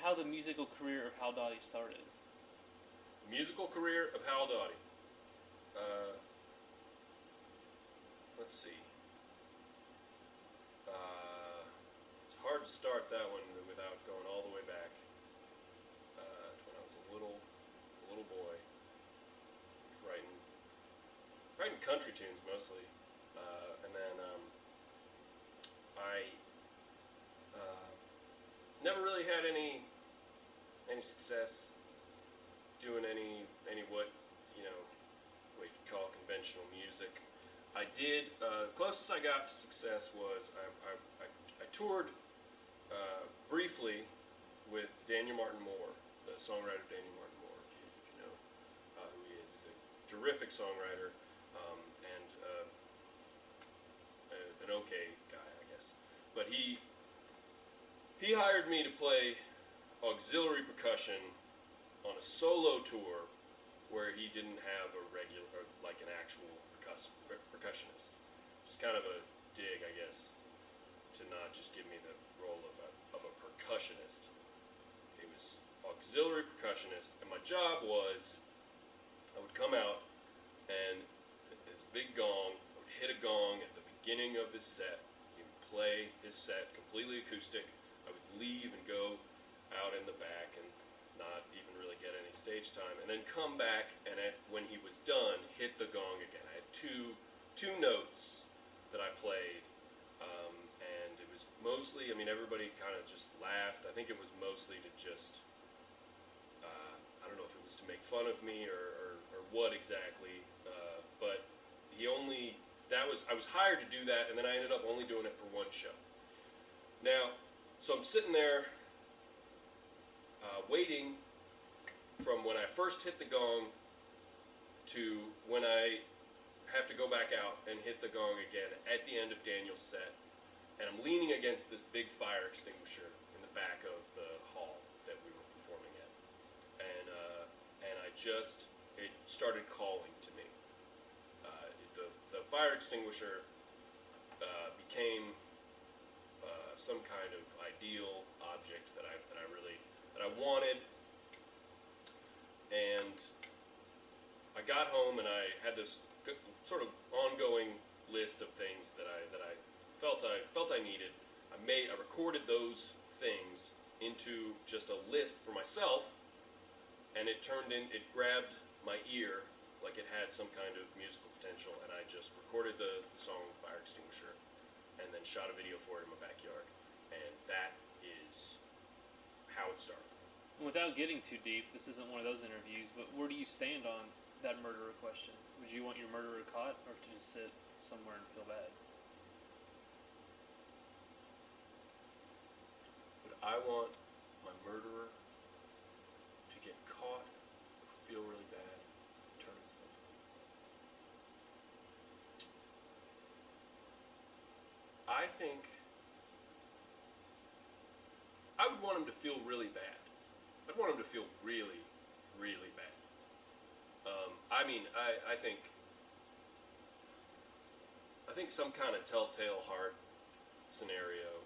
how the musical career of Howell Dawdy started. Musical career of Howell Dawdy. Let's see. It's hard to start that one without going all the way back to when I was a little boy, writing country tunes mostly, and then I never really had any success doing any what what you could call conventional music. I did closest I got to success was I toured briefly with Daniel Martin Moore, the songwriter Daniel Martin Moore, if you know who he is. He's a terrific songwriter and an okay guy, I guess. But he hired me to play auxiliary percussion on a solo tour where he didn't have a regular, like an actual percussionist. Just kind of a dig, I guess, to not just give me the role of a percussionist. He was auxiliary percussionist, and my job was I would come out and this big gong, I would hit a gong at the beginning of his set. He would play his set completely acoustic. I would leave and go out in the back and not even really get any stage time, and then come back and when he was done, hit the gong again. I had two notes that I played, and it was mostly, everybody kind of just laughed. I think it was mostly to just, I don't know if it was to make fun of me or what exactly, but I was hired to do that, and then I ended up only doing it for one show. Now, so I'm sitting there waiting from when I first hit the gong to when I have to go back out and hit the gong again at the end of Daniel's set, and I'm leaning against this big fire extinguisher in the back of the hall that we were performing at, and it started calling to me. The fire extinguisher became some kind of ideal object that I wanted, and I got home and I had this sort of ongoing list of things that I felt I needed. I recorded those things into just a list for myself, and it grabbed my ear like it had some kind of musical potential, and I just recorded the song Fire Extinguisher and then shot a video for it in my backyard, and that is how it started. Without getting too deep, this isn't one of those interviews, but where do you stand on that murderer question? Would you want your murderer caught, or to just sit somewhere and feel bad? Would I want my murderer to get caught, feel really bad, turn himself in? I think I would want him to feel really bad. I'd want him to feel really, really bad. I think some kind of telltale heart scenario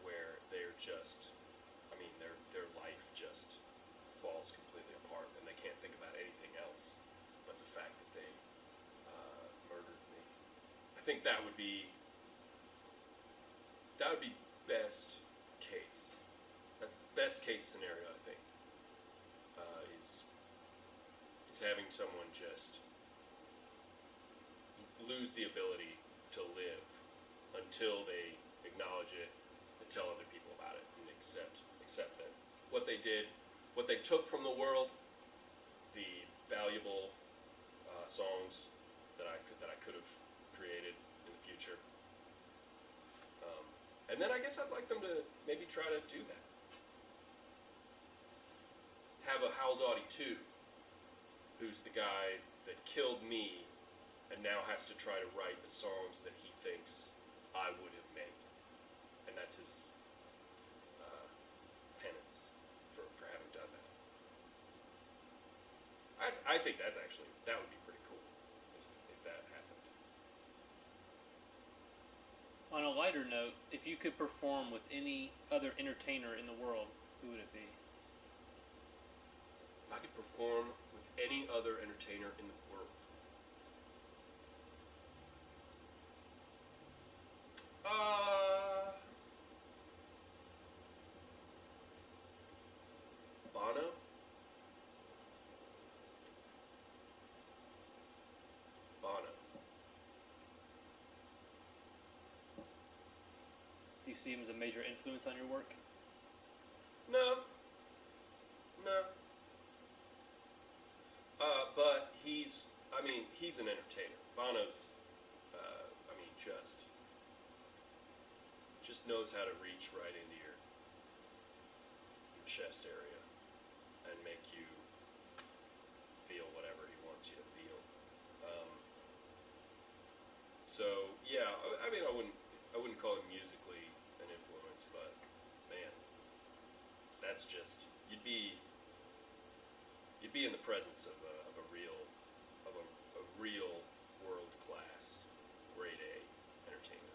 where they're just, their life just falls completely apart and they can't think about anything else but the fact that they murdered me. I think that would be best case. That's best case scenario, I think, is having someone just lose the ability to live until they acknowledge it and tell other people about it and accept that what they did, what they took from the world, the valuable songs that I could have created in the future. And then I guess I'd like them to maybe try to do that. Have a Howell Dawdy 2, who's the guy that killed me and now has to try to write the songs that he thinks I would have made. And that's his penance for having done that. I think that would be pretty cool if that happened. On a lighter note, if you could perform with any other entertainer in the world, Who would it be? If I could perform with any other entertainer in the world. Bono? Bono. Do you see him as a major influence on your work? No. No. But he's an entertainer. Bono's, just knows how to reach right into your chest area and make you feel whatever he wants you to feel. So yeah, I wouldn't call him musically an influence, but man, that's just you'd be in the presence of a real world class, grade A entertainer,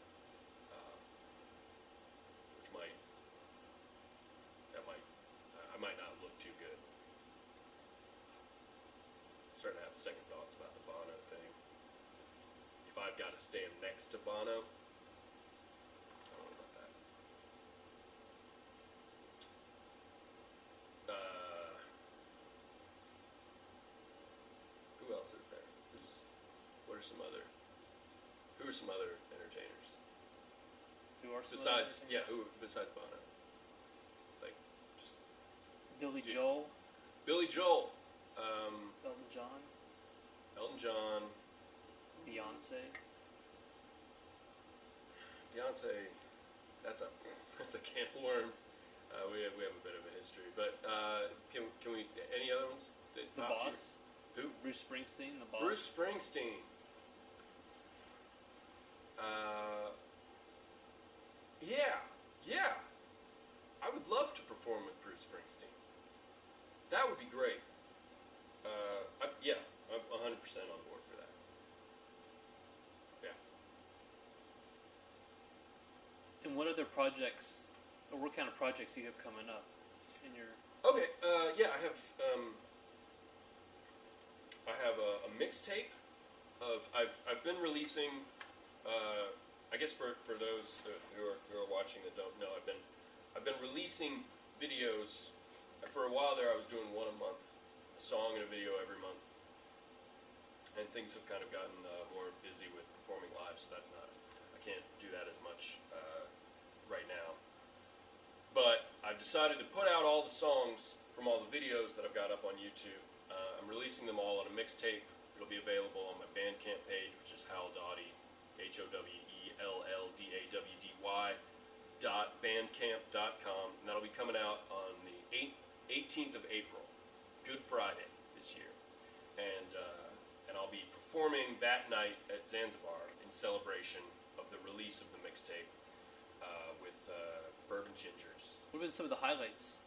which I might not look too good. Starting to have second thoughts about the Bono thing. If I've got to stand next to Bono, I don't know about that. Who else is there? Who are some other entertainers? Who are some Besides, other entertainers? who besides Bono? Like, just Billy Yeah. Joel, Billy Joel, Elton John, Elton John, Beyonce. Beyonce. That's a can of worms. We have a bit of a history, but can we any other ones? That The popped Boss. you? Who? Bruce Springsteen, the Boss. Bruce Springsteen. Yeah. I would love to perform with Bruce Springsteen. That would be great. I'm 100% on board for that. Yeah. And what other projects, or what kind of projects you have coming up in your? Okay. I have a mixtape of I've been releasing. I guess for those who are watching that don't know, I've been releasing videos. For a while there, I was doing one a month, a song and a video every month, and things have kind of gotten more busy with performing live, so I can't do that as much right now. But I've decided to put out all the songs from all the videos that I've got up on YouTube. I'm releasing them all on a mixtape. It'll be available on my Bandcamp page, which is Howell Dawdy, HOWELLDAWDY.bandcamp.com, and that'll be coming out on the 18th of April, Good Friday this year, and I'll be performing that night at Zanzibar in celebration of the release of the mixtape with Bourbon Gingers. What have been some of the highlights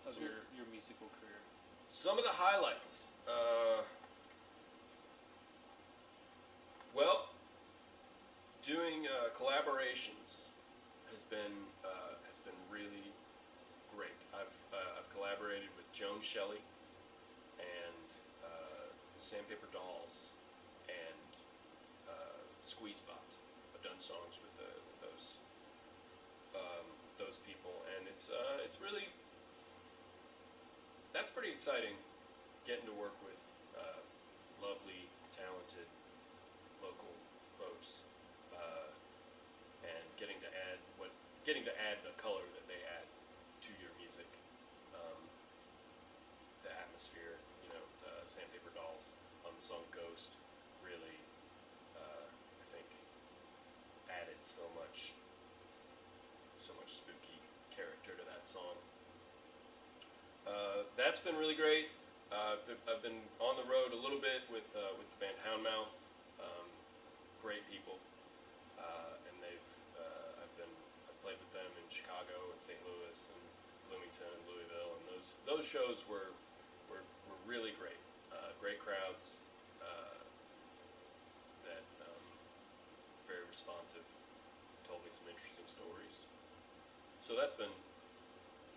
of your musical career? Some of the highlights. Well, doing collaborations has been really great. I've collaborated with Joan Shelley and Sandpaper Dolls and Squeezebot. I've done songs with those people, and it's really that's pretty exciting. Getting to work with lovely, talented local folks, and getting to add the color that they add to your music, the atmosphere. Sandpaper Dolls on the song Ghost really, I think, added so much spooky character to that song. That's been really great. I've been on the road a little bit with the band Houndmouth. Great people, and I've played with them in Chicago and St. Louis and Bloomington and Louisville, and those shows were really great. Great crowds, that very responsive, told me some interesting stories. So that's been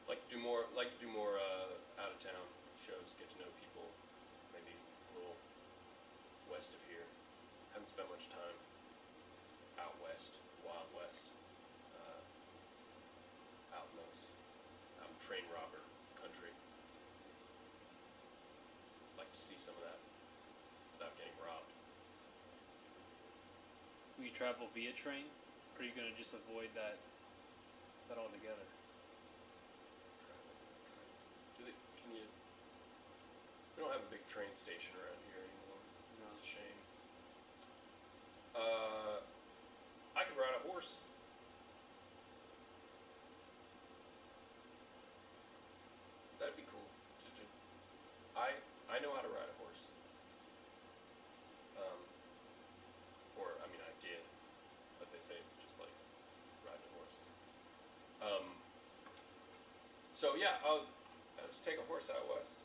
Like to do more out of town shows, get to know people, maybe a little west of here. Haven't spent much time out west, Wild West, out in those out in train robber country. Like to see some of that without getting robbed. Will you travel via train, or are you going to just avoid that altogether? Do they? Can you? We don't have a big train station around here anymore. No. It's a shame. I could ride a horse. That'd be cool to do. I know how to ride a horse. Or I mean I did, but they say it's just like riding a horse. So yeah, let's take a horse out west.